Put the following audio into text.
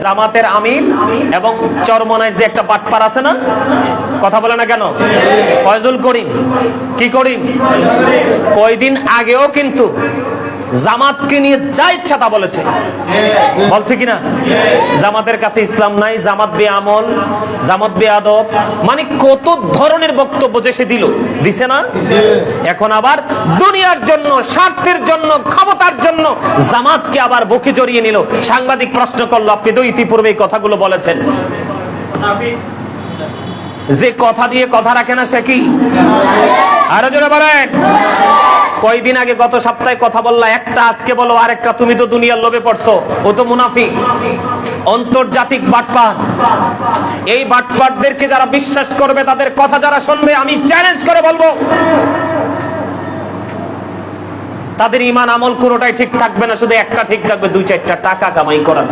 জামাতের আমির এবং চরমনায় যে একটা বাটপার আছে না, কথা বলে না কেন? ফয়জুল করিম, কি করিম? কয়দিন আগেও কিন্তু জামাতকে নিয়ে যা ইচ্ছা তা বলেছে, বলছে কিনা? জামাতের কাছে ইসলাম নাই, জামাত বেআমল, জামাত বেয়াদব, মানে কত ধরনের বক্তব্য যে সে দিছে না। এখন আবার দুনিয়ার জন্য, স্বার্থের জন্য, ক্ষমতার জন্য জামাতকে আবার বুকে জড়িয়ে নিল। সাংবাদিক প্রশ্ন করলো, আপনি তো ইতিপূর্বে এই কথাগুলো বলেছেন। যে কথা দিয়ে কথা রাখে না সে কি? আরো জোরে বলেন। কয়দিন আগে, গত সপ্তাহে কথা বললা একটা, আজকে বলো আরেকটা। তুমি তো দুনিয়ার লোভে পড়ছো, ও তো মুনাফিক, আন্তর্জাতিক বাটপার। এই বাটপারদেরকে যারা বিশ্বাস করবে, তাদের কথা যারা শুনবে, আমি চ্যালেঞ্জ করে বলবো তাদের ঈমান আমল কোনোটাই ঠিক থাকবে না, শুধু একটা ঠিক থাকবে, 2-4টা টাকা কামাই করা।